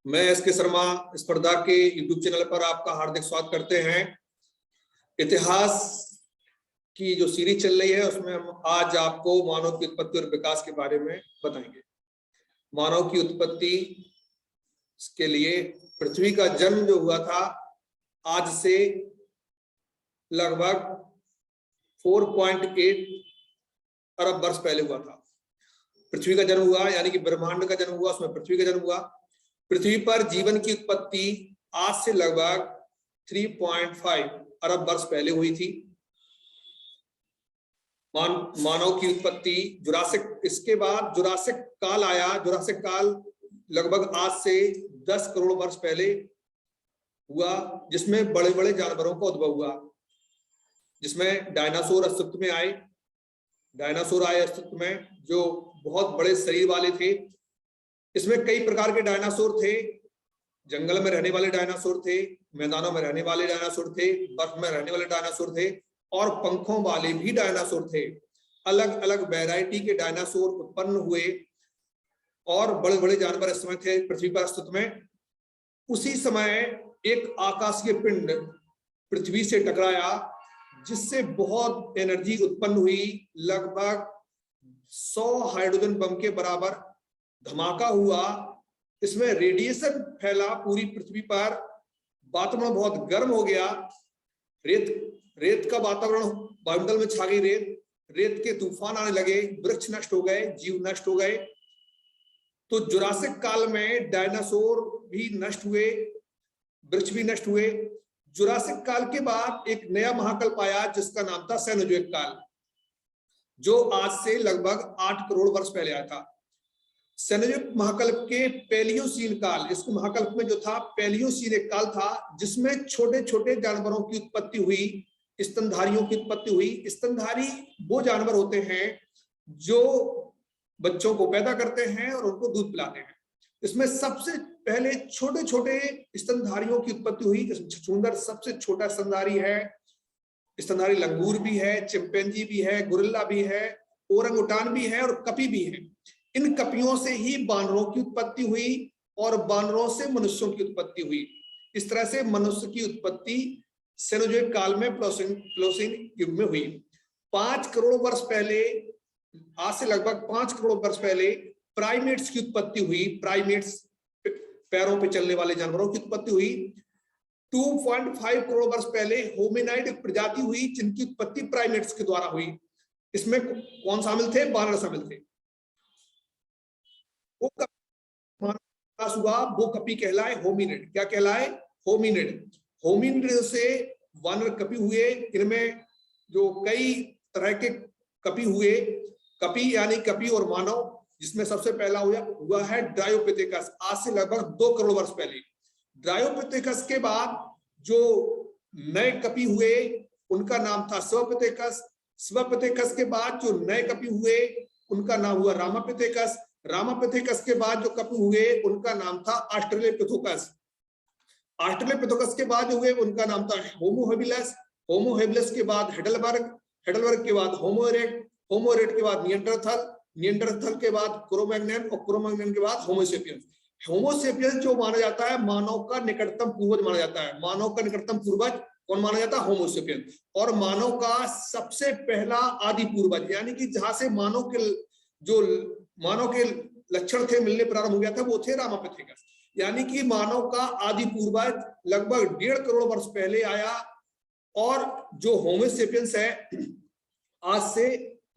मैं एसके शर्मा स्पर्धा के यूट्यूब चैनल पर आपका हार्दिक स्वागत करते हैं। इतिहास की जो सीरीज चल रही है उसमें हम आज आपको मानव की उत्पत्ति और विकास के बारे में बताएंगे। मानव की उत्पत्ति के लिए पृथ्वी का जन्म जो हुआ था आज से लगभग 4.8 अरब वर्ष पहले हुआ था। पृथ्वी का जन्म हुआ यानी कि ब्रह्मांड का जन्म हुआ, उसमें पृथ्वी का जन्म हुआ। पृथ्वी पर जीवन की उत्पत्ति आज से लगभग 3.5 अरब वर्ष पहले हुई थी। मानव की उत्पत्ति इसके बाद जुरासिक काल आया। जुरासिक काल लगभग आज से 10 करोड़ वर्ष पहले हुआ, जिसमें बड़े बड़े जानवरों का उद्भव हुआ, जिसमें डायनासोर अस्तित्व में आए। डायनासोर आए अस्तित्व में जो बहुत बड़े शरीर वाले थे। इसमें कई प्रकार के डायनासोर थे। जंगल में रहने वाले डायनासोर थे, मैदानों में रहने वाले डायनासोर थे, बर्फ में रहने वाले डायनासोर थे और पंखों वाले भी डायनासोर थे। अलग अलग वैरायटी के डायनासोर उत्पन्न हुए और बड़े बड़े जानवर इस समय थे पृथ्वी पर अस्तित्व में। उसी समय एक आकाशीय पिंड पृथ्वी से टकराया, जिससे बहुत एनर्जी उत्पन्न हुई। लगभग 100 हाइड्रोजन बम के बराबर धमाका हुआ। इसमें रेडिएशन फैला पूरी पृथ्वी पर। वातावरण बहुत गर्म हो गया। रेत का वातावरण, वायुमंडल में छा गई रेत के तूफान आने लगे, वृक्ष नष्ट हो गए, जीव नष्ट हो गए। तो जुरासिक काल में डायनासोर भी नष्ट हुए, वृक्ष भी नष्ट हुए। जुरासिक काल के बाद एक नया महाकल्प आया जिसका नाम था सेनोजोइक काल, जो आज से लगभग 8 करोड़ वर्ष पहले आया था। सेनोजोइक महाकल्प के पैलियोसीन काल, इस महाकल्प में जो था पैलियोसीन एक काल था जिसमें छोटे छोटे जानवरों की उत्पत्ति हुई, स्तनधारियों की उत्पत्ति हुई। स्तनधारी वो जानवर होते हैं जो बच्चों को पैदा करते हैं और उनको दूध पिलाते हैं। इसमें सबसे पहले छोटे छोटे स्तनधारियों की उत्पत्ति हुई। छछूंदर सबसे छोटा स्तनधारी है। स्तनधारी लंगूर भी है, चिंपैंजी भी है, गोरिल्ला भी है, ओरंगुटान भी है और कपी भी है। इन कपियों से ही बानरों की उत्पत्ति हुई और बानरों से मनुष्यों की उत्पत्ति हुई। इस तरह से मनुष्य की उत्पत्ति सेनोजोइक काल में प्लोसीन युग में हुई। 5 करोड़ वर्ष पहले, आज से लगभग 5 करोड़ वर्ष पहले प्राइमेट्स की उत्पत्ति हुई। प्राइमेट्स, पैरों पे चलने वाले जानवरों की उत्पत्ति हुई। 2.5 करोड़ वर्ष पहले होमिनाइड एक प्रजाति हुई जिनकी उत्पत्ति प्राइमेट्स के द्वारा हुई। इसमें कौन शामिल थे? बानर शामिल थे। वो विकास हुआ, वो कपी कहलाए होमिनिड। क्या कहलाए? होमिनिड। होमिनिड से वानर कपी हुए। इनमें जो कई तरह के कपी हुए, कपी यानी कपी और मानव, जिसमें सबसे पहला हुआ है ड्रायोपिथेकस, आज से लगभग 2 करोड़ वर्ष पहले। ड्रायोपिथेकस के बाद जो नए कपी हुए उनका नाम था स्वपिथेकस। स्वपिथेकस के बाद जो नए कपी हुए उनका नाम हुआ रामापिथेकस। रामापिथेकस के बाद जो कपी हुए उनका नाम था ऑस्ट्रेलोपिथेकस। ऑस्ट्रेलोपिथेकस के बाद जो हुए उनका नाम था होमो हेबिलस। होमो हेबिलस के बाद हेडलबर्ग। हेडलबर्ग के बाद होमो इरेक्ट। होमो इरेक्ट के बाद निएंडरथल। निएंडरथल के बाद क्रो-मैग्नन और क्रो-मैग्नन के बाद होमो सेपियंस। होमो सेपियंस जो माना जाता है मानव का निकटतम पूर्वज माना जाता है। मानव का निकटतम पूर्वज कौन माना जाता है? होमो सेपियंस। और मानव का सबसे पहला आदि पूर्वज, यानी कि जहां से मानव के लक्षण थे मिलने प्रारंभ हो गया था, वो थे रामापिथेकस। यानी कि मानव का आदि पूर्वज लगभग 1.5 करोड़ वर्ष पहले आया। और जो होमो सेपियंस है आज से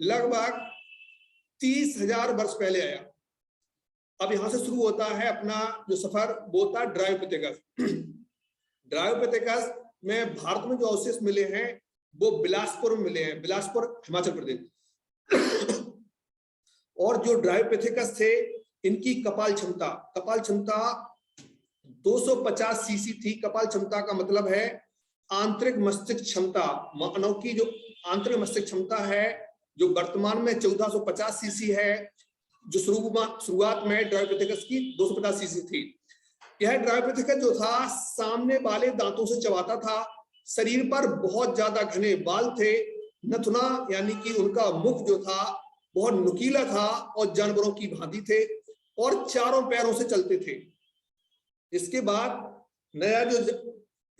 लगभग 30,000 वर्ष पहले आया। अब यहां से शुरू होता है अपना जो सफर, वो होता है ड्रायोपिथेकस। ड्रायोपिथेकस में भारत में जो अवशेष मिले हैं वो बिलासपुर में मिले हैं, बिलासपुर हिमाचल प्रदेश। और जो ड्रायोपिथेकस थे इनकी कपाल क्षमता 250 सीसी थी। कपाल क्षमता का मतलब है आंतरिक मस्तिष्क क्षमता। मानव की जो आंतरिक मस्तिष्क क्षमता है जो वर्तमान में 1450 सीसी है, जो शुरुआत में ड्रायोपिथेकस की 250 सीसी थी। यह ड्रायोपिथेकस जो था सामने वाले दांतों से चबाता था। शरीर पर बहुत ज्यादा घने बाल थे। नथुना यानी कि उनका मुख जो था बहुत नुकीला था और जानवरों की भांति थे और चारों पैरों से चलते थे। इसके बाद नया जो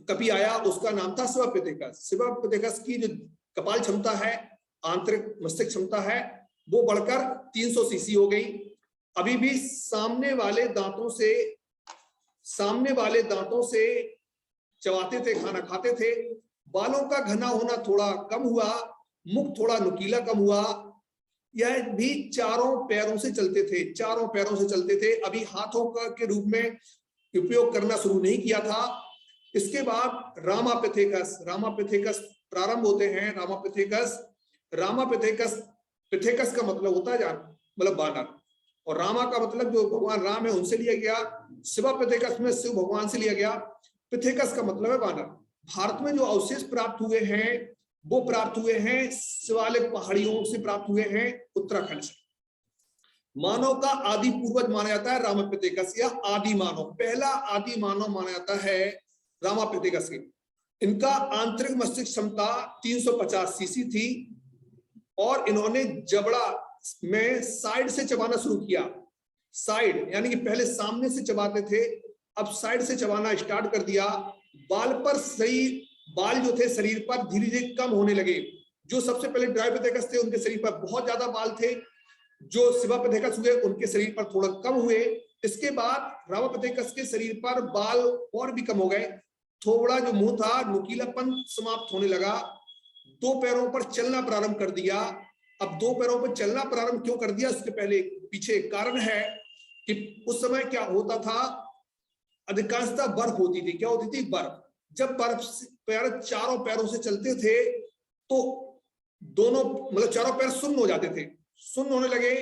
कपि आया उसका नाम था शिवपिथेकस। शिवपिथेकस की जो कपाल क्षमता है, आंतरिक मस्तिष्क क्षमता है, वो बढ़कर 300 सीसी हो गई। अभी भी सामने वाले दांतों से चबाते थे, खाना खाते थे। बालों का घना होना थोड़ा कम हुआ, मुख थोड़ा नुकीला कम हुआ। यह भी चारों पैरों से चलते थे। अभी हाथों का के रूप में उपयोग करना शुरू नहीं किया था। इसके बाद रामापिथेकस प्रारंभ होते हैं। पिथेकस का मतलब होता है मतलब बानर, और रामा का मतलब जो भगवान राम है उनसे लिया गया। शिवपिथेकस में शिव भगवान से लिया गया। पिथेकस का मतलब है बानर। भारत में जो अवशेष प्राप्त हुए हैं वो प्राप्त हुए हैं शिवालिक पहाड़ियों से प्राप्त हुए हैं, उत्तराखंड से। मानव का आदि पूर्वज माना जाता है रामापिथेकस, या आदि मानव, पहला आदि मानव माना जाता है रामापिथेकस की। इनका आंतरिक मस्तिष्क क्षमता 350 सीसी थी, और इन्होंने जबड़ा में साइड से चबाना शुरू किया। साइड यानी कि पहले सामने से चबाते थे, अब साइड से चबाना स्टार्ट कर दिया। बाल जो थे शरीर पर धीरे धीरे कम होने लगे। जो सबसे पहले ड्रायोपिथेकस थे उनके शरीर पर बहुत ज्यादा बाल थे, जो शिवपिथेकस हुए उनके शरीर पर थोड़ा कम हुए। इसके बाद रामापिथेकस के शरीर पर बाल और भी कम हो गए। थोड़ा जो मुंह था नुकीलापन समाप्त होने लगा। 2 पैरों पर चलना प्रारंभ कर दिया। अब 2 पैरों पर चलना प्रारंभ क्यों कर दिया, उसके पीछे एक कारण है कि उस समय क्या होता था, अधिकांशतः बर्फ होती थी। क्या होती थी? बर्फ। जब चारों पैरों से चलते थे तो दोनों मतलब चारों पैर सुन्न हो जाते थे। सुन्न होने लगे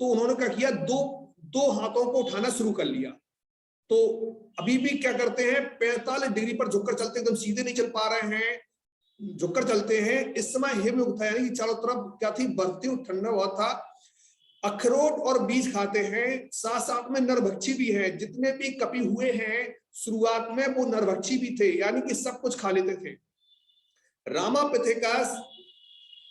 तो उन्होंने क्या किया, दो हाथों को उठाना शुरू कर लिया। तो अभी भी क्या करते हैं, 45 डिग्री पर झुककर चलते, एकदम सीधे नहीं चल पा रहे हैं, झुककर चलते हैं। इस समय हिमयुग था, यानी कि चारों तरफ क्या थी, बर्फ थी, ठंडा हुआ था। अखरोट और बीज खाते हैं, साथ साथ में नरभक्षी भी हैं। जितने भी कपि हुए हैं शुरुआत में वो नरभक्षी भी थे, यानी कि सब कुछ खा लेते थे। रामापिथेकस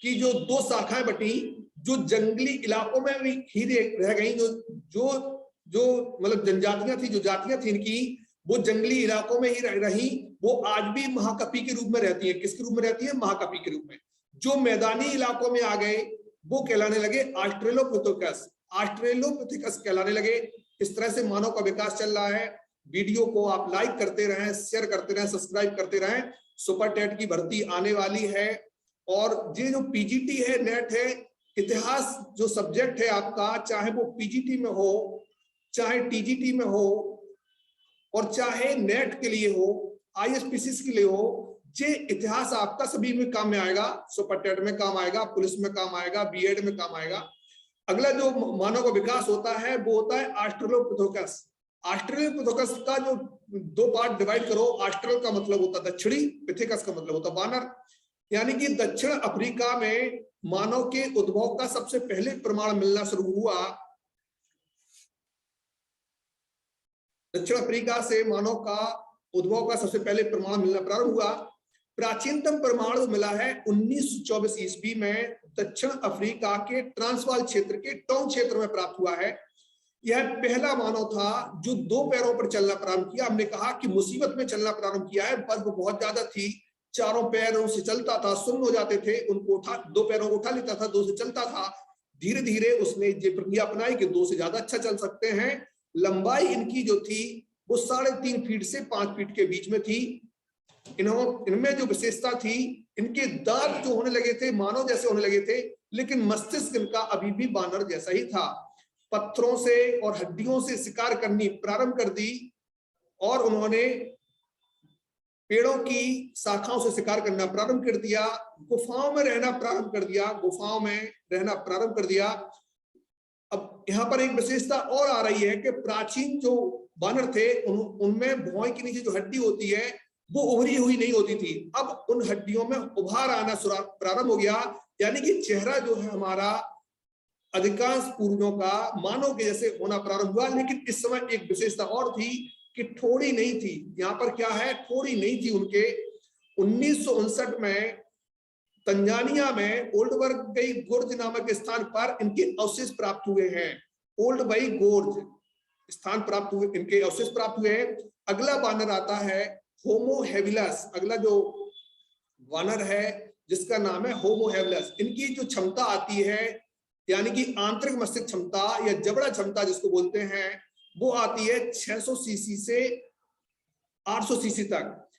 की जो 2 शाखाएं बटी, जो जंगली इलाकों में भी ही रह गई, जो मतलब जनजातियां थी, जो जातियां थी इनकी, वो जंगली इलाकों में ही रही। वो आज भी महाकपि के रूप में रहती है। किसके रूप में रहती है? महाकपि के रूप में। जो मैदानी इलाकों में आ गए वो कहलाने लगे ऑस्ट्रेलोपिथेकस कहलाने लगे। इस तरह से मानव का विकास चल रहा है। वीडियो को आप लाइक करते रहें, शेयर करते रहें, सब्सक्राइब करते रहें। सुपर टेट की भर्ती आने वाली है, और ये जो पीजीटी है, नेट है, इतिहास जो सब्जेक्ट है आपका, चाहे वो पीजीटी में हो, चाहे टीजीटी में हो, और चाहे नेट के लिए हो, आईएसपीसी के लिए हो, ये इतिहास आपका सभी में काम में आएगा। सुपर टेट में काम आएगा, पुलिस में काम आएगा, बीएड में काम आएगा। अगला जो मानव का विकास होता है वो होता है ऑस्ट्रेलोपिथेकस। ऑस्ट्रेलोपिथेकस का जो 2 पार्ट डिवाइड करो, ऑस्ट्रल का मतलब होता है दक्षिणी, पिथेकस का मतलब होता है बानर। यानी कि दक्षिण अफ्रीका में मानव के उद्भव का सबसे पहले प्रमाण मिलना शुरू हुआ। दक्षिण अफ्रीका से मानव का उद्भव का सबसे पहले प्रमाण मिलना प्रारंभ हुआ। प्राचीनतम प्रमाण मिला है 1924 ईस्वी में दक्षिण अफ्रीका के ट्रांसवाल क्षेत्र के टाउन क्षेत्र में प्राप्त हुआ है। यह पहला मानव था जो 2 पैरों पर चलना प्रारंभ किया। हमने कहा कि मुसीबत में चलना प्रारंभ किया है, बर्फ बहुत ज्यादा थी, चारों पैरों से चलता था, सुन्न हो जाते थे, उनको 2 पैरों को उठा लेता था, 2 से चलता था। धीरे धीरे उसने ये प्रक्रिया अपनाई कि 2 से ज्यादा अच्छा चल सकते हैं। लंबाई इनकी जो थी वो 3.5 फीट से 5 फीट के बीच में थी। इनमें जो विशेषता थी, इनके दांत जो होने लगे थे मानव जैसे होने लगे थे, लेकिन मस्तिष्क इनका अभी भी बानर जैसा ही था। पत्थरों से और हड्डियों से शिकार करनी प्रारंभ कर दी, और उन्होंने पेड़ों की शाखाओं से शिकार करना प्रारंभ कर दिया। गुफाओं में रहना प्रारंभ कर दिया। अब यहाँ पर एक विशेषता और आ रही है कि प्राचीन जो बानर थे उनमें भौं के नीचे जो हड्डी होती है वो उभरी हुई नहीं होती थी। अब उन हड्डियों में उभार आना प्रारंभ हो गया, यानी कि चेहरा जो है हमारा अधिकांश पूर्वजों का मानव के जैसे होना प्रारंभ हुआ। लेकिन इस समय एक विशेषता और थी कि ठोड़ी नहीं थी। यहाँ पर क्या है, ठोड़ी नहीं थी उनके। 1959 में तंजानिया में ओल्डबर्ग गोर्ज नामक स्थान पर इनके अवशेष प्राप्त हुए हैं। ओल्डबर्ग गोर्ज स्थान प्राप्त हुए, इनके अवशेष प्राप्त हुए हैं। अगला वानर आता है होमो हेबिलस। अगला जो वानर है जिसका नाम है होमो हेबिलस, इनकी जो क्षमता आती है यानी कि आंतरिक मस्तिष्क क्षमता या जबड़ा क्षमता जिसको बोलते हैं, वो आती है 600 सीसी से 800 सीसी तक।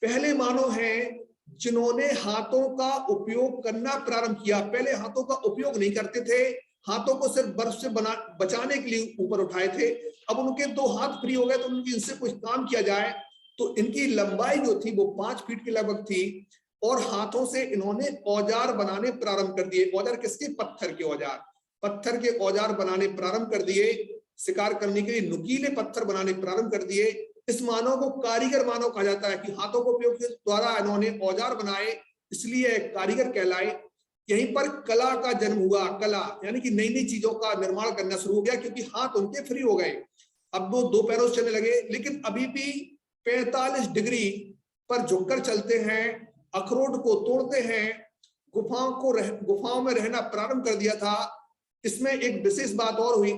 पहले मानव हैं जिन्होंने हाथों का उपयोग करना प्रारंभ किया। पहले हाथों का उपयोग नहीं करते थे, हाथों को सिर्फ बर्फ से बचाने के लिए ऊपर उठाए थे। अब उनके 2 हाथ फ्री हो गए तो उनकी इनसे कुछ काम किया जाए, तो इनकी लंबाई जो थी वो 5 फीट के लगभग थी और हाथों से इन्होंने औजार बनाने प्रारंभ कर दिए। औजार किसके? पत्थर के औजार। पत्थर के औजार बनाने प्रारंभ कर दिए, शिकार करने के लिए नुकीले पत्थर बनाने प्रारंभ कर दिए। इस मानव को कारीगर मानव कहा जाता है कि हाथों को उपयोग के द्वारा इन्होंने औजार बनाए, इसलिए कारीगर कहलाए। यहीं पर कला का जन्म हुआ। कला यानी कि नई नई चीजों का निर्माण करना शुरू हो गया, क्योंकि हाथ उनके फ्री हो गए, अब वो 2 पैरों से चलने लगे। लेकिन अभी भी 45 डिग्री पर झुककर चलते हैं, अखरोट को तोड़ते हैं, गुफाओं में रहना प्रारंभ कर दिया था। इसमें एक विशेष बात और हुई,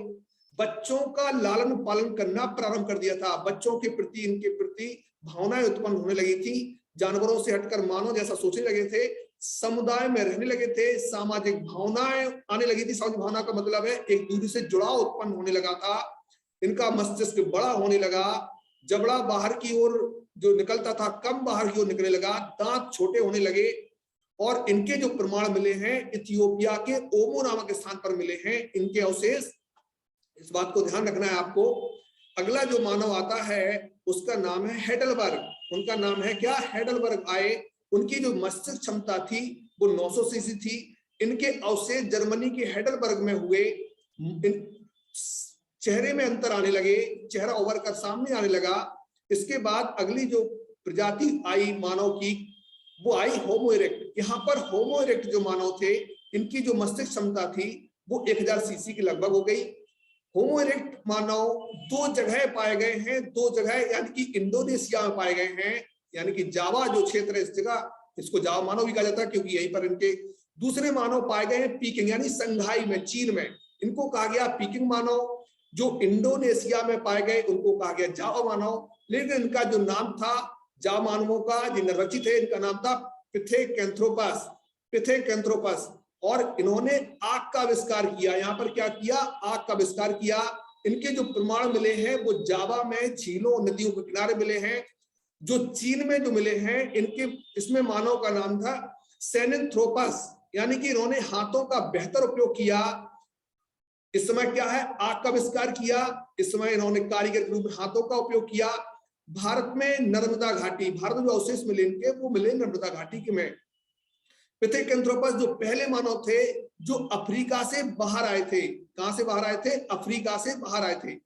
बच्चों का लालन पालन करना प्रारंभ कर दिया था। बच्चों के प्रति इनके प्रति भावनाएं उत्पन्न होने लगी थी, जानवरों से हटकर मानव जैसा सोचने लगे थे, समुदाय में रहने लगे थे, सामाजिक भावनाएं आने लगी थी। सामाजिक भावना का मतलब है एक दूसरे से जुड़ाव उत्पन्न होने लगा था। इनका मस्तिष्क बड़ा होने लगा, जबड़ा बाहर की ओर जो निकलता था कम बाहर की ओर निकलने लगा, दांत छोटे होने लगे। और इनके जो प्रमाण मिले हैं इथियोपिया के ओमो नामक स्थान पर मिले हैं इनके अवशेष। इस बात को ध्यान रखना है आपको। अगला जो मानव आता है उसका नाम है हेडलबर्ग। उनका नाम है क्या? हेडलबर्ग आए। उनकी जो मस्तिष्क क्षमता थी वो 900 सीसी थी। इनके अवशेष जर्मनी के हेडलबर्ग में हुए। चेहरे में अंतर आने लगे, चेहरा उभर कर सामने आने लगा। इसके बाद अगली जो प्रजाति आई मानव की वो आई होमो इरेक्ट। यहाँ पर होमो इरेक्ट जो मानव थे इनकी जो मस्तिष्क क्षमता थी वो 1000 सीसी के लगभग हो गई। होमो इरेक्ट मानव 2 जगह पाए गए हैं, 2 जगह यानी कि इंडोनेशिया में पाए गए हैं, यानी कि जावा जो क्षेत्र है इस जगह, इसको जावा मानव भी कहा जाता है क्योंकि यहीं पर इनके दूसरे मानव पाए गए हैं पीकिंग यानी संघाई में, चीन में। इनको कहा गया पीकिंग मानव। जो इंडोनेशिया में पाए गए उनको कहा गया जावा मानव। लेकिन इनका जो नाम था जावा मानवों का जिन्हें रचित है, इनका नाम था पिथेकैंथ्रोपस। पिथेकैंथ्रोपस। और इन्होंने आग का आविष्कार किया। यहाँ पर क्या किया? आग का आविष्कार किया। इनके जो प्रमाण मिले हैं वो जावा में झीलों नदियों के किनारे मिले हैं। जो चीन में जो मिले हैं इनके इसमें मानव का नाम था सेनेंथ्रोपस, यानी कि इन्होंने हाथों का बेहतर उपयोग किया। इस समय क्या है? आग का आविष्कार किया। इस समय इन्होंने कारीगर के रूप में हाथों का उपयोग किया। भारत में नर्मदा घाटी, भारत में जो अवशेष मिले इनके वो मिले नर्मदा घाटी के में। पिथेकैंथ्रोपस जो पहले मानव थे जो अफ्रीका से बाहर आए थे। कहां से बाहर आए थे? अफ्रीका से बाहर आए थे।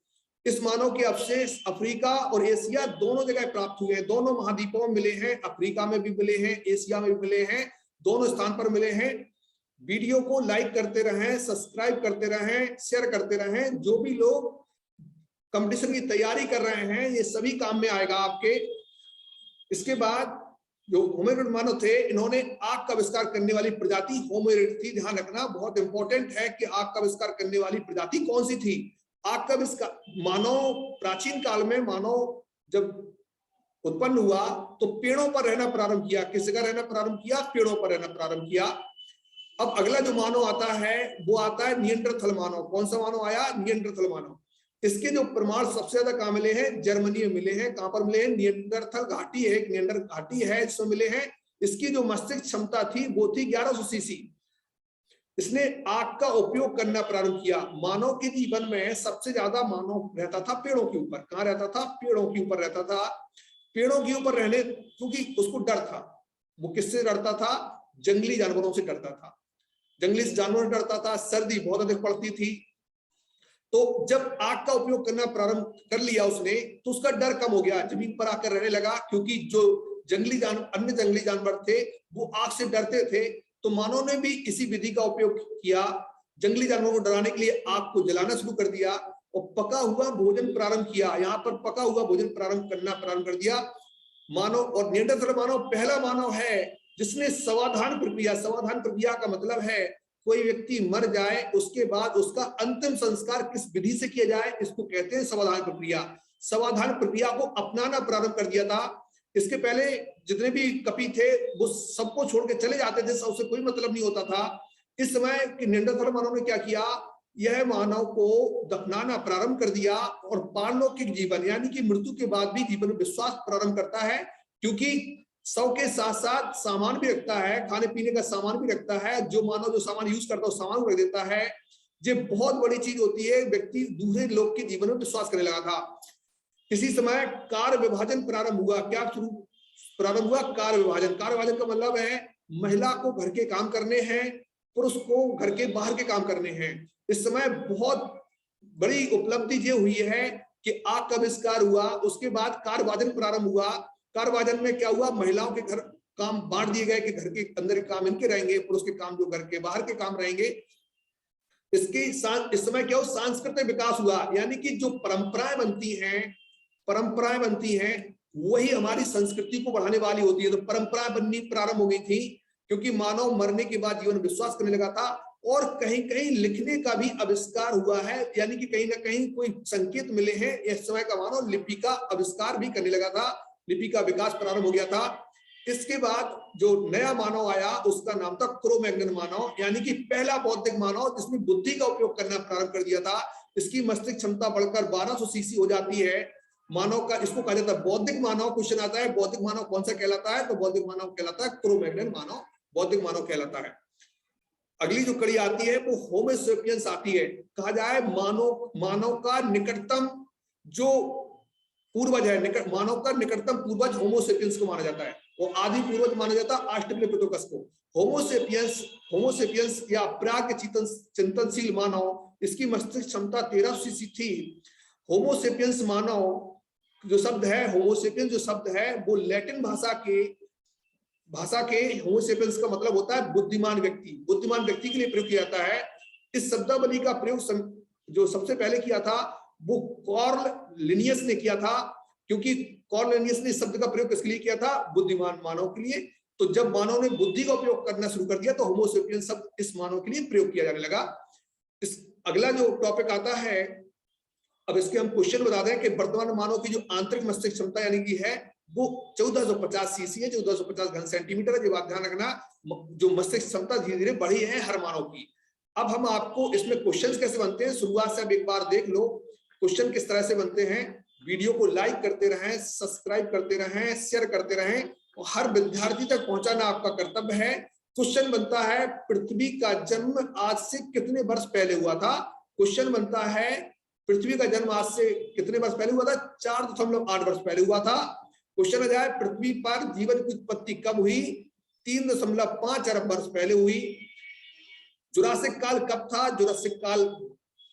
इस मानव के अवशेष अफ्रीका और एशिया दोनों जगह प्राप्त हुए हैं, दोनों महाद्वीपों में मिले हैं। अफ्रीका में भी मिले हैं, एशिया में भी मिले हैं, दोनों स्थान पर मिले हैं। वीडियो को लाइक करते रहें, सब्सक्राइब करते रहें, शेयर करते रहें। जो भी लोग कंपटीशन की तैयारी कर रहे हैं ये सभी काम में आएगा आपके। इसके बाद जो होमो इरेक्ट मानव थे इन्होंने आग का आविष्कार करने वाली प्रजाति होमो इरेक्ट थी। ध्यान रखना बहुत इंपॉर्टेंट है कि आग का आविष्कार करने वाली प्रजाति कौन सी थी। आग का आविष्कार मानव प्राचीन काल में मानव जब उत्पन्न हुआ तो पेड़ों पर रहना प्रारंभ किया। किस जगह रहना प्रारंभ किया? पेड़ों पर रहना प्रारंभ किया। अब अगला जो मानव आता है वो आता है निएंडरथल मानव। कौन सा मानव आया? निएंडरथल मानव। इसके जो प्रमाण सबसे ज्यादा कहां मिले हैं? जर्मनी में मिले हैं। कहां पर मिले हैं? निएंडरथल घाटी है, एक निएंडर घाटी है इसमें मिले हैं। इसकी जो मस्तिष्क क्षमता थी वो थी 1100 सीसी। इसने आग का उपयोग करना प्रारंभ किया। मानव के जीवन में सबसे ज्यादा मानव रहता था पेड़ों के ऊपर। कहां रहता था? पेड़ों के ऊपर रहता था। पेड़ों के ऊपर रहने क्योंकि उसको डर था। वो किससे डरता था? जंगली जानवरों से डरता था। जंगली जानवरों से डरता था, सर्दी बहुत अधिक पड़ती थी। तो जब आग का उपयोग करना प्रारंभ कर लिया उसने तो उसका डर कम हो गया, जमीन पर आकर रहने लगा। क्योंकि जो अन्य जंगली जानवर थे वो आग से डरते थे, तो मानव ने भी इसी विधि का उपयोग किया। जंगली जानवरों को डराने के लिए आग को जलाना शुरू कर दिया और पका हुआ भोजन प्रारंभ किया। यहाँ पर पका हुआ भोजन प्रारंभ कर दिया मानव। और निएंडरथल मानव पहला मानव है जिसने समाधान प्रक्रिया का मतलब है कोई व्यक्ति मर जाए उसके बाद उसका अंतिम संस्कार किस विधि से किया जाए, इसको कहते हैं समाधान प्रक्रिया। समाधान प्रक्रिया को अपनाना प्रारंभ कर दिया था। इसके पहले जितने भी कपि थे वो सबको छोड़ के चले जाते थे, सबसे कोई मतलब नहीं होता था। इस समय के निंडरथल मानव ने क्या किया, यह मानव को दफनाना प्रारंभ कर दिया और पारलौकिक जीवन यानी कि मृत्यु के बाद भी जीवन में विश्वास प्रारंभ करता है, क्योंकि शव के साथ साथ सामान भी रखता है, खाने पीने का सामान भी रखता है। जो मानव जो सामान यूज करता है उस सामान को रख देता है। ये बहुत बड़ी चीज होती है, व्यक्ति दूसरे लोग के जीवन में विश्वास करने लगा था। इसी समय कार्य विभाजन प्रारंभ हुआ। क्या शुरू प्रारंभ हुआ? कार्य विभाजन। कार्य विभाजन का मतलब है महिला को घर के काम करने हैं, पुरुष को घर के बाहर के काम करने हैं। इस समय बहुत बड़ी उपलब्धि ये हुई है कि आग का आविष्कार हुआ, उसके बाद कार्य विभाजन प्रारंभ हुआ। कार्य विभाजन में क्या हुआ, महिलाओं के घर काम बांट दिए गए कि घर के अंदर के काम इनके रहेंगे, पुरुष के काम जो घर के बाहर के काम रहेंगे। इस समय क्या हो, सांस्कृतिक विकास हुआ, यानी कि जो परंपराएं बनती हैं वही हमारी संस्कृति को बढ़ाने वाली होती है। तो परंपराएं बननी प्रारंभ हो गई थी, क्योंकि मानव मरने के बाद जीवन विश्वास करने लगा था। और कहीं कहीं लिखने का भी आविष्कार हुआ है, यानी कि कहीं ना कहीं कोई संकेत मिले हैं। इस समय का मानव लिपि का आविष्कार भी करने लगा था, लिपि का विकास प्रारंभ हो गया था। इसके बाद जो नया मानव आया उसका नाम था क्रो-मैग्नन मानव, यानी कि पहला बौद्धिक मानव जिसने बुद्धि का उपयोग करना प्रारंभ कर दिया था। इसकी मस्तिष्क क्षमता बढ़कर 1200 सीसी हो जाती है। मानव का इसको कहा जाता है बौद्धिक मानव। क्वेश्चन आता है बौद्धिक मानव कौन सा कहलाता है, तो बौद्धिक मानव कहलाता है क्रो-मैग्नन मानव, बौद्धिक मानव कहलाता है। अगली जो कड़ी आती है वो होमो सेपियंस आती है। कहा जाए मानव का निकटतम जो पूर्वज है, मानव का निकटतम पूर्वज होमो सेपियंस को माना जाता है, वो आदि पूर्वज माना जाता है ऑस्ट्रेलोपिथेकस को। होमो सेपियंस या प्राग चिंतनशील मानव, इसकी मस्तिष्क क्षमता 1300 सीसी थी। होमो सेपियंस मानव जो शब्द है, होमो सेपियंस जो शब्द है वो लैटिन भाषा के होमो सेपियंस का मतलब होता है बुद्धिमान व्यक्ति। बुद्धिमान व्यक्ति के लिए प्रयोग किया जाता है। इस शब्दावली का प्रयोग जो सबसे पहले किया था वो कार्ल लिनियस ने किया था, क्योंकि कार्ल लिनियस ने इस शब्द का प्रयोग किसके लिए किया था, बुद्धिमान मानव के लिए। तो जब मानव ने बुद्धि का उपयोग करना शुरू कर दिया तो होमो सेपियंस शब्द इस मानव के लिए प्रयोग किया जाने लगा। इस अगला जो टॉपिक आता है, अब इसके हम क्वेश्चन बता दें कि वर्तमान मानव की जो आंतरिक मस्तिष्क क्षमता यानी कि है वो 1450 सीसी है, 1450 घन सेंटीमीटर है। ये बात ध्यान रखना, जो मस्तिष्क क्षमता धीरे धीरे बढ़ी है हर मानव की। अब हम आपको इसमें क्वेश्चंस कैसे बनते हैं शुरुआत से अब एक बार देख लो, क्वेश्चन किस तरह से बनते हैं। वीडियो को लाइक करते रहें, सब्सक्राइब करते रहें, शेयर करते रहें और हर विद्यार्थी तक पहुंचाना आपका कर्तव्य है। क्वेश्चन बनता है पृथ्वी का जन्म आज से कितने वर्ष पहले हुआ था। क्वेश्चन बनता है पृथ्वी का जन्म आज से कितने वर्ष पहले हुआ था, 4.8 वर्ष पहले हुआ था। क्वेश्चन आ जाए पृथ्वी पर जीवन की उत्पत्ति कब हुई, 3.5 अरब वर्ष पहले हुई। जुरासिक काल कब था, जुरासिक काल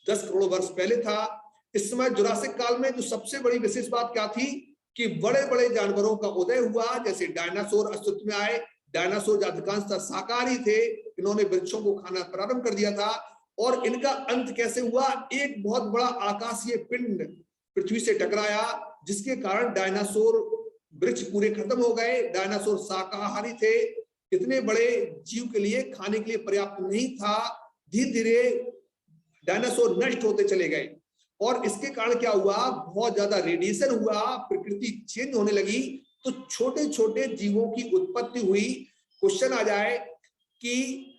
10 करोड़ वर्ष पहले था। इस समय जुरासिक काल में जो सबसे बड़ी विशेष बात क्या थी कि बड़े बड़े जानवरों का उदय हुआ, जैसे डायनासोर अस्तित्व में आए। डायनासोर अधिकांशतः शाकाहारी थे, इन्होंने वृक्षों को खाना प्रारंभ कर दिया था। और इनका अंत कैसे हुआ, एक बहुत बड़ा आकाशीय पिंड पृथ्वी से टकराया जिसके कारण डायनासोर वृक्ष पूरे खत्म हो गए। डायनासोर शाकाहारी थे, इतने बड़े जीव के लिए खाने के लिए पर्याप्त नहीं था। धीरे धीरे डायनासोर नष्ट होते चले गए और इसके कारण क्या हुआ, बहुत ज्यादा रेडिएशन हुआ, प्रकृति चेंज होने लगी, तो छोटे छोटे जीवों की उत्पत्ति हुई। क्वेश्चन आ जाए कि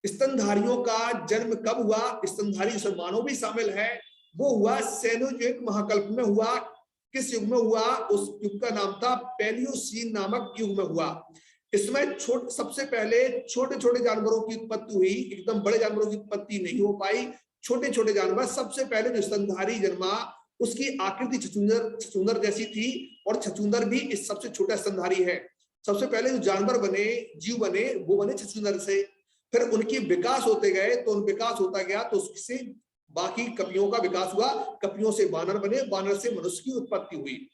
स्तनधारियों का जन्म कब हुआ, स्तनधारी जिसमें मानव भी शामिल है, वो हुआ सेनोजोइक महाकल्प में हुआ। किस युग में हुआ, उस युग का नाम था पैलियोसीन नामक युग में हुआ। इसमें सबसे पहले छोटे छोटे जानवरों की उत्पत्ति हुई, एकदम बड़े जानवरों की उत्पत्ति नहीं हो पाई। छोटे छोटे जानवर, सबसे पहले जो स्तनधारी जन्मा उसकी आकृति छछूंदर जैसी थी और छछूंदर भी इस सबसे छोटा स्तनधारी है। सबसे पहले जो जानवर बने, जीव बने, वो बने छछूंदर से। फिर उनकी विकास होते गए, तो उन विकास होता गया तो उससे बाकी कपियों का विकास हुआ, कपियों से बानर बने, बानर से मनुष्य की उत्पत्ति हुई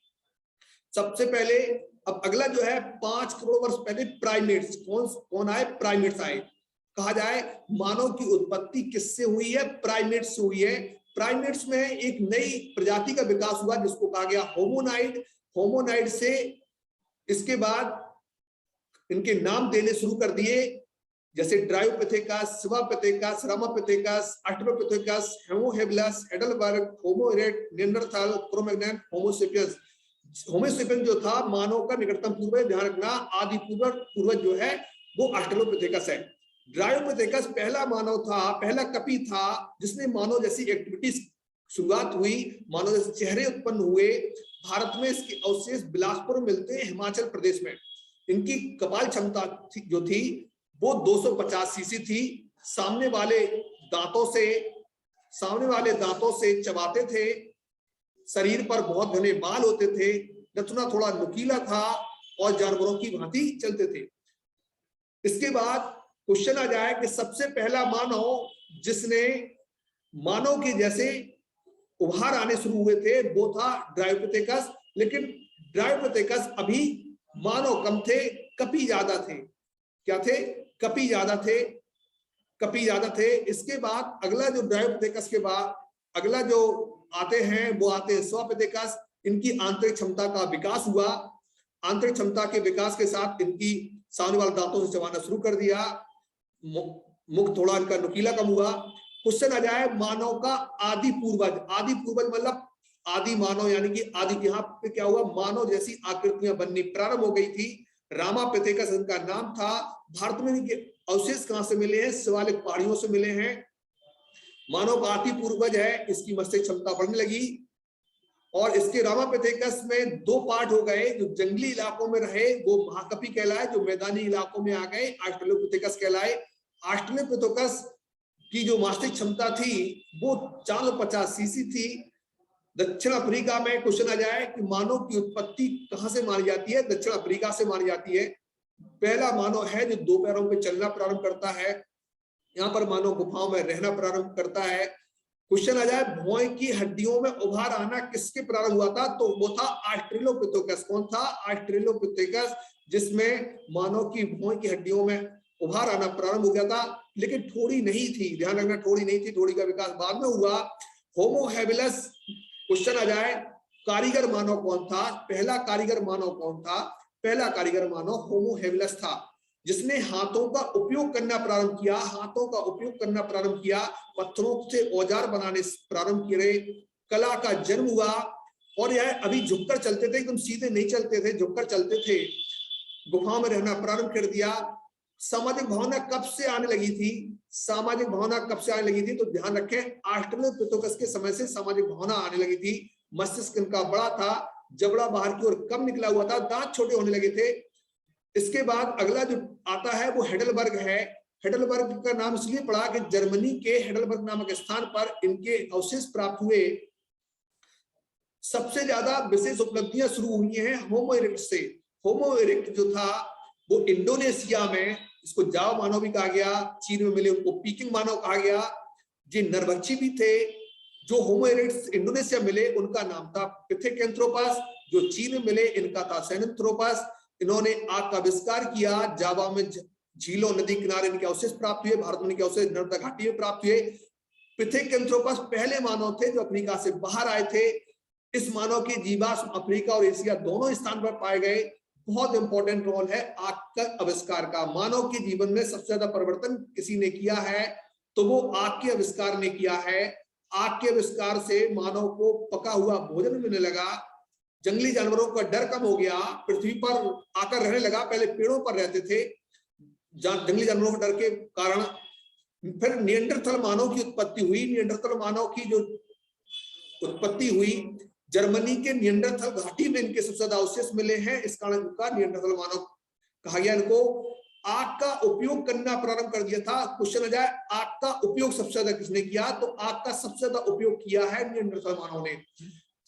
सबसे पहले। अब अगला जो है 5 करोड़ वर्ष पहले प्राइमेट्स, कौन आए, प्राइमेट्स आए। कहा जाए मानव की उत्पत्ति किससे हुई है, प्राइमेट्स से हुई है। प्राइमेट्स में एक नई प्रजाति का विकास हुआ जिसको कहा गया होमोनाइड। होमोनाइड से इसके बाद इनके नाम देने शुरू कर दिए जैसे ड्रायोपिथेकस, शिवापिथेकस, रामापिथेकस, ऑस्ट्रेलोपिथेकस, होमो हेबिलस, हेडलबर्ग, होमो इरेक्ट, निएंडरथल, क्रो-मैग्नन, होमो सेपियंस। होमो सेपियंस जो था मानव का निकटतम पूर्वज, ध्यान रखना, आदि पूर्वज जो है वो ऑस्ट्रेलोपिथेकस है। ड्रायोपिथेकस पहला मानव था, पहला कपि था जिसने मानव जैसी एक्टिविटीज शुरुआत हुई, मानव जैसे चेहरे उत्पन्न हुए। भारत में इसके अवशेष बिलासपुर में मिलते हैं, हिमाचल प्रदेश में। इनकी कपाल क्षमता जो थी वो 250 सीसी थी। सामने वाले दांतों से चबाते थे। शरीर पर बहुत घने बाल होते थे, रचना थोड़ा नुकीला था और जानवरों की भांति चलते थे। इसके बाद क्वेश्चन आ जाए कि सबसे पहला मानव जिसने मानव के जैसे उभार आने शुरू हुए थे वो था ड्रायोपिथेकस। लेकिन ड्रायोपिथेकस अभी मानव कम थे, कपि ज्यादा थे। क्या थे? कपि ज्यादा थे। इसके बाद अगला जो ड्रायोपिथेकस के बाद अगला जो आते हैं वो आते हैं शिवापिथेकस। इनकी आंतरिक क्षमता का विकास हुआ। आंतरिक क्षमता के विकास के साथ इनकी सामने वाले दांतों से चबाना शुरू कर दिया। मुख थोड़ा इनका नुकीला कम हुआ। क्वेश्चन आ जाए मानव का आदि पूर्वज मतलब आदि मानव, यानी कि आदि, यहाँ पे क्या हुआ, मानव जैसी आकृतियां बननी प्रारंभ हो गई थी। रामापिथेकस इनका नाम था। भारत में इनके अवशेष कहां से मिले हैं? शिवालिक पहाड़ियों से मिले हैं। मानव का आदि पूर्वज है, इसकी मस्तिष्क क्षमता बढ़ने लगी। और इसके रामापिथेकस में दो पार्ट हो गए। जो जंगली इलाकों में रहे वो महाकपि कहलाए, जो मैदानी इलाकों में आ गए ऑस्ट्रेलोपिथेकस कहलाए। ऑस्ट्रेलोपिथेकस की जो मस्तिष्क क्षमता थी वो 450 सीसी थी। दक्षिण अफ्रीका में क्वेश्चन आ जाए कि मानव की उत्पत्ति कहां से मानी जाती है? दक्षिण अफ्रीका से मानी जाती है। पहला मानव है जो दो पैरों पे चलना प्रारंभ करता है। यहाँ पर मानव गुफाओं में रहना प्रारंभ करता है। क्वेश्चन आ जाए भौं की हड्डियों में उभार आना किसके प्रारंभ हुआ था? तो वो था ऑस्ट्रेलोपिथेकस। कौन था? ऑस्ट्रेलोपिथेकस, जिसमें मानव की भौं की हड्डियों में उभार आना प्रारंभ हो गया था। लेकिन ठोड़ी नहीं थी, ध्यान रखना, ठोड़ी नहीं थी। ठोड़ी का विकास बाद में हुआ। होमो हेबिलस। क्वेश्चन आ जाए कारीगर मानव कौन था? पहला कारीगर मानव कौन था? पहला कारीगर मानव होमो हेबिलस था, जिसने हाथों का उपयोग करना प्रारंभ किया। पत्थरों से औजार बनाने प्रारंभ किए। कला का जन्म हुआ। और यह अभी झुककर चलते थे, एकदम सीधे नहीं चलते थे, झुककर चलते थे। गुफाओं में रहना प्रारंभ कर दिया। सामाजिक भावना कब से आने लगी थी? तो ध्यान रखें, ऑस्ट्रेलोपिथेकस के समय से सामाजिक भावना आने लगी थी। मस्तिष्क इनका बड़ा था, जबड़ा बाहर की ओर कम निकला हुआ था, दांत छोटे होने लगे थे। इसके बाद अगला जो आता है वो हेडलबर्ग है। हेडलबर्ग का नाम इसलिए पड़ा कि जर्मनी के हेडलबर्ग नामक स्थान पर इनके अवशेष प्राप्त हुए। सबसे ज्यादा विशेष उपलब्धियां शुरू हुई हैं होमो इरेक्ट से। होमो इरेक्ट जो था वो इंडोनेशिया में, इसको जावा मानव भी कहा गया। चीन में मिले उनको पीकिंग मानव कहा गया। ये नरभक्षी भी थे। जो होमो इरेक्ट्स इंडोनेशिया मिले उनका नाम था पिथेकेंथ्रोपस। जो चीन में मिले इनका था सेनंथ्रोपस। इन्होंने आग का आविष्कार किया। जावा में झीलों नदी किनारे इनके अवशेष प्राप्त हुए। भारत में इनके अवशेष नर्मदा घाटी में प्राप्त हुए। पिथेकेंथ्रोपस पहले मानव थे जो अफ्रीका से बाहर आए थे। इस मानव के जीवाश्म अफ्रीका और एशिया दोनों स्थान पर पाए गए। बहुत इंपॉर्टेंट रोल है आग का आविष्कार का। मानव के जीवन में सबसे ज्यादा परिवर्तन किसी ने किया है तो वो आग के आविष्कार ने किया है। आग के आविष्कार से मानव को पका हुआ भोजन मिलने लगा। जंगली जानवरों का डर कम हो गया, पृथ्वी पर आकर रहने लगा। पहले पेड़ों पर रहते थे जंगली जानवरों के डर के कारण। फिर निएंडरथल मानव की उत्पत्ति हुई। निएंडरथल मानव की जो उत्पत्ति हुई, जर्मनी के निएंडरथल घाटी में इनके सबसे ज्यादा अवशेष मिले हैं। इस कारण इनका निएंडरथल मानव कहा गया। इनको आग का उपयोग करना प्रारंभ कर दिया था। क्वेश्चन आ जाए आग का उपयोग सबसे ज्यादा किसने किया? तो आग का सबसे ज्यादा उपयोग किया है निएंडरथल मानव ने।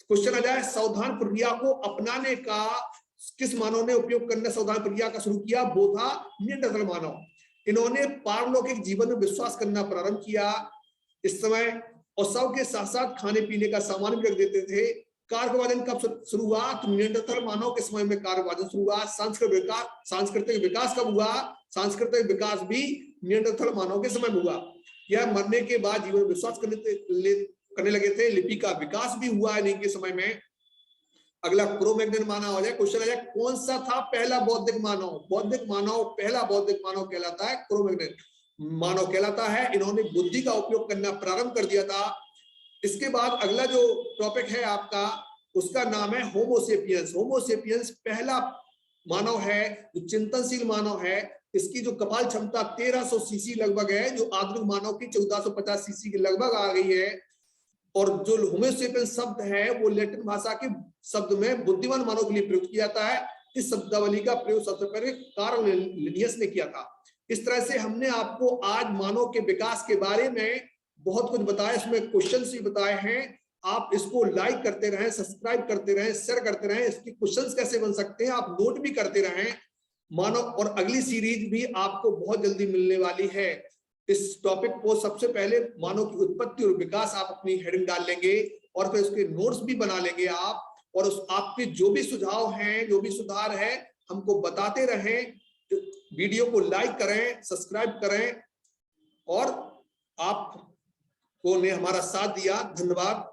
क्वेश्चन आ जाए सावधान प्रक्रिया को अपनाने का किस मानव ने उपयोग करना सावधान प्रक्रिया का शुरू किया? वो था निएंडरथल मानव। इन्होंने पारलौकिक जीवन में विश्वास करना प्रारंभ किया। इस समय और सब के साथ साथ खाने पीने का सामान भी रख देते थे। कारवादन कब शुरू हुआ? तो निएंडरथल मानव के समय में कारवादन शुरू हुआ। सांस्कृतिक विकास कब हुआ? सांस्कृतिक विकास भी निएंडरथल मानव के समय में हुआ। यह मरने के बाद जीवन में विश्वास करने लगे थे। लिपि का विकास भी हुआ है इनके समय में। अगला क्रो-मैग्नन मानव हो जाए। क्वेश्चन आ जाए कौन सा था पहला बौद्धिक मानव? बौद्धिक मानव, पहला बौद्धिक मानव कहलाता है क्रो-मैग्नन मानव कहलाता है। इन्होंने बुद्धि का उपयोग करना प्रारंभ कर दिया था। इसके बाद अगला जो टॉपिक है आपका, उसका नाम है होमोसेपियंस। होमोसेपियंस पहला मानव है जो चिंतनशील मानव है। इसकी जो कपाल क्षमता 1300 सीसी लगभग है, जो आधुनिक मानव की 1450 सीसी के लगभग आ गई है। और जो होमोसेपियंस शब्द है वो लैटिन भाषा के शब्द में बुद्धिमान मानव के लिए प्रयुक्त किया जाता है। इस शब्दावली का प्रयोग सबसे पहले कार्ल लिनियस ने किया था। इस तरह से हमने आपको आज मानव के विकास के बारे में बहुत कुछ बताया, इसमें क्वेश्चंस भी बताए हैं। आप इसको लाइक करते रहें, सब्सक्राइब करते रहें, शेयर करते रहें। इसके क्वेश्चंस कैसे बन सकते हैं आप नोट भी करते रहें मानव। और अगली सीरीज भी आपको बहुत जल्दी मिलने वाली है। इस टॉपिक को सबसे पहले मानव की उत्पत्ति और विकास आप अपनी हेडिंग डाल लेंगे और फिर उसके नोट्स भी बना लेंगे आप। और उस आपके जो भी सुझाव हैं, जो भी सुधार है, हमको बताते रहें। वीडियो को लाइक करें, सब्सक्राइब करें और आपको ने हमारा साथ दिया। धन्यवाद।